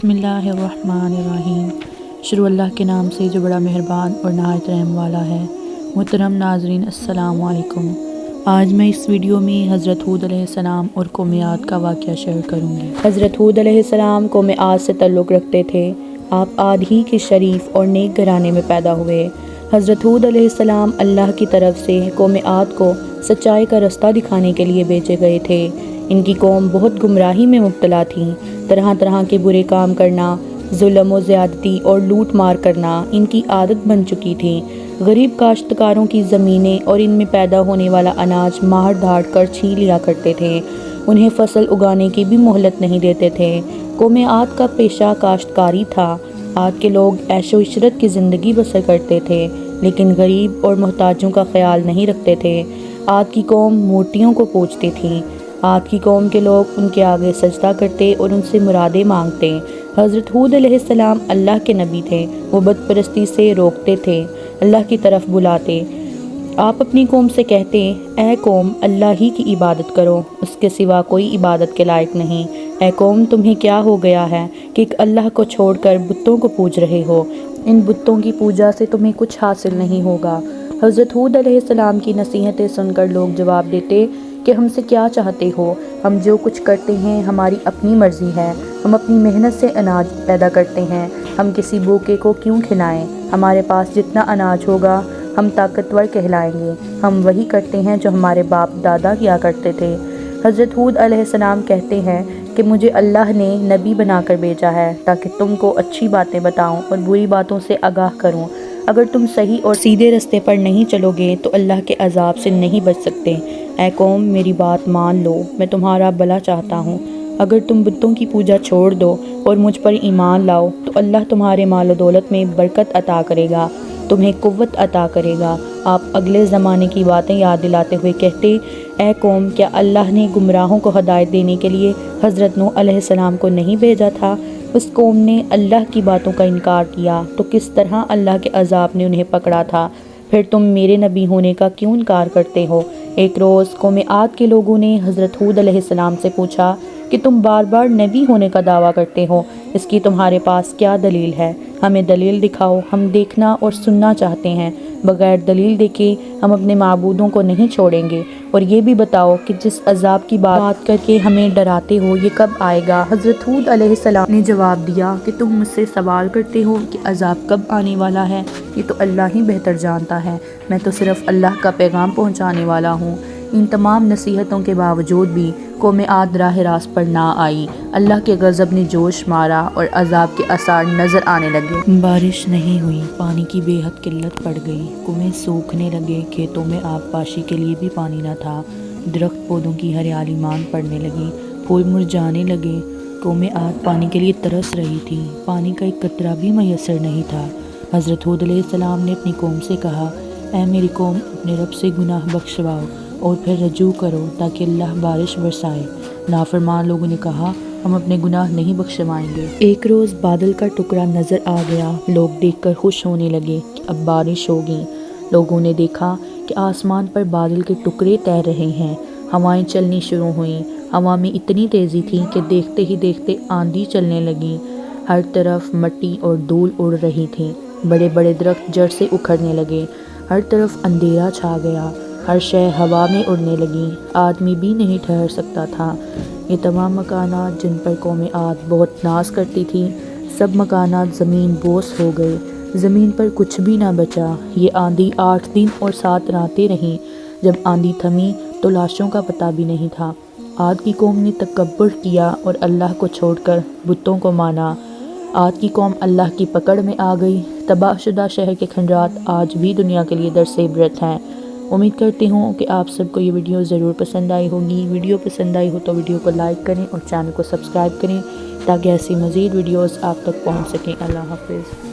बिस्मिल्लाहिर्रहमानिर्रहीम। शुरू अल्लाह के नाम से जो बड़ा मेहरबान और नहायत रहम वाला है। मुहतरम नाज़रीन अस्सलाम वालेकुम। आज मैं इस वीडियो में हज़रत हूद अलैहिस्सलाम और कौम आद का वाक़या शेयर करूँगी। हज़रत हूद अलैहिस्सलाम कौम आद से ताल्लुक़ रखते थे। आप आद ही के शरीफ और नेक घराने में पैदा हुए। हज़रत हूद अलैहिस्सलाम अल्लाह की तरफ से कौम आद को सच्चाई का रास्ता दिखाने के लिए भेजे गए थे। इनकी कौम बहुत गुमराही में मुब्तला थी। तरह तरह के बुरे काम करना, जुल्म व ज़्यादती और लूट मार करना इनकी आदत बन चुकी थी। गरीब काश्तकारों की ज़मीनें और इनमें पैदा होने वाला अनाज मार धाड़ कर छीन लिया करते थे। उन्हें फसल उगाने की भी मोहलत नहीं देते थे। कौम आद का पेशा काश्तकारी था। आद के लोग ऐशो इशरत की ज़िंदगी बसर करते थे, लेकिन गरीब और मोहताजों का ख्याल नहीं रखते थे। आद की कौम मूर्तियों को पूजती थी। आद की कौम के लोग उनके आगे सजदा करते और उनसे मुरादें मांगते। हज़रत हूद अलैहिस्सलाम अल्लाह के नबी थे। वो बदपरस्ती से रोकते थे, अल्लाह की तरफ बुलाते। आप अपनी कौम से कहते, ऐ कौम, अल्लाह ही की इबादत करो, उसके सिवा कोई इबादत के लायक नहीं। ऐ कौम, तुम्हें क्या हो गया है कि एक अल्लाह को छोड़कर बुतों को पूज रहे हो? इन बुतों की पूजा से तुम्हें कुछ हासिल नहीं होगा। हज़रत हूद अलैहिस्सलाम की नसीहतें सुनकर लोग जवाब देते कि हमसे क्या चाहते हो? हम जो कुछ करते हैं हमारी अपनी मर्ज़ी है। हम अपनी मेहनत से अनाज पैदा करते हैं। हम किसी भूखे को क्यों खिलाएं? हमारे पास जितना अनाज होगा हम ताकतवर कहलाएंगे। हम वही करते हैं जो हमारे बाप दादा किया करते थे। हज़रत हूद अलैहिस्सलाम कहते हैं कि मुझे अल्लाह ने नबी बनाकर भेजा है ताकि तुमको अच्छी बातें बताऊं और बुरी बातों से आगाह करूं। अगर तुम सही और सीधे रास्ते पर नहीं चलोगे तो अल्लाह के अजाब से नहीं बच सकते। ऐ कौम, मेरी बात मान लो, मैं तुम्हारा भला चाहता हूँ। अगर तुम बुतों की पूजा छोड़ दो और मुझ पर ईमान लाओ तो अल्लाह तुम्हारे माल और दौलत में बरकत अता करेगा, तुम्हें कुव्वत अता करेगा। आप अगले ज़माने की बातें याद दिलाते हुए कहते, ऐ कौम, क्या अल्लाह ने गुमराहों को हदायत देने के लिए हज़रत नूह अलैहिस्सलाम को नहीं भेजा था? उस कौम ने अल्लाह की बातों का इनकार किया तो किस तरह अल्लाह के अजाब ने उन्हें पकड़ा था। फिर तुम मेरे नबी होने का क्यों इनकार करते हो? एक रोज़ कौम आद के लोगों ने हज़रत हूद अलैहिस्सलाम से पूछा कि तुम बार बार नबी होने का दावा करते हो, इसकी तुम्हारे पास क्या दलील है? हमें दलील दिखाओ, हम देखना और सुनना चाहते हैं। बगैर दलील देखे हम अपने माबूदों को नहीं छोड़ेंगे। और ये भी बताओ कि जिस अजाब की बात करके हमें डराते हो ये कब आएगा? हज़रत हूद अलैहिस्सलाम ने जवाब दिया कि तुम मुझसे सवाल करते हो कि अजाब कब आने वाला है, ये तो अल्लाह ही बेहतर जानता है। मैं तो सिर्फ अल्लाह का पैगाम पहुँचाने वाला हूँ। इन तमाम नसीहतों के बावजूद भी कौम आद राह रास्त पर ना आई। अल्लाह के गज़ब ने जोश मारा और अजाब के आसार नज़र आने लगे। बारिश नहीं हुई, पानी की बेहद किल्लत पड़ गई, कुएं सूखने लगे, खेतों में आबपाशी के लिए भी पानी न था, दरख्त पौधों की हरियाली मांद पड़ने लगी, फूल मुरझाने लगे। कौम आद पानी के लिए तरस रही थी, पानी का एक कतरा भी मैसर नहीं था। हज़रत हूद अलैहिस्सलाम ने अपनी कौम से कहा, ऐ मेरी कौम, अपने रब से गुनाह बख्शवाओ और फिर रजू करो ताकि अल्लाह बारिश बरसाए। नाफरमान लोगों ने कहा, हम अपने गुनाह नहीं बख्शवाएंगे। एक रोज़ बादल का टुकड़ा नज़र आ गया। लोग देखकर खुश होने लगे कि अब बारिश होगी। लोगों ने देखा कि आसमान पर बादल के टुकड़े तैर रहे हैं। हवाएं चलनी शुरू हुईं। हवा में इतनी तेज़ी थी कि देखते ही देखते आंधी चलने लगी। हर तरफ मिट्टी और धूल उड़ रही थी। बड़े बड़े दरख्त जड़ से उखड़ने लगे। हर तरफ अंधेरा छा गया। हर शय हवा में उड़ने लगी। आदमी भी नहीं ठहर सकता था। ये तमाम मकानात जिन पर कौम आद बहुत नाज करती थी, सब मकानात ज़मीन बोस हो गए। ज़मीन पर कुछ भी ना बचा। ये आंधी 8 दिन और 7 रातें रही। जब आंधी थमी तो लाशों का पता भी नहीं था। आद की कौम ने तकब्बुर किया और अल्लाह को छोड़कर बुतों को माना। आद की कौम अल्लाह की पकड़ में आ गई। तबाहशुदा शहर के खंडरात आज भी दुनिया के लिए दर्स इबरत हैं। उम्मीद करती हूँ कि आप सबको ये वीडियो ज़रूर पसंद आई होगी। वीडियो पसंद आई हो तो वीडियो को लाइक करें और चैनल को सब्सक्राइब करें ताकि ऐसी मज़ीद वीडियोस आप तक पहुँच सकें। अल्लाह हाफ़िज़।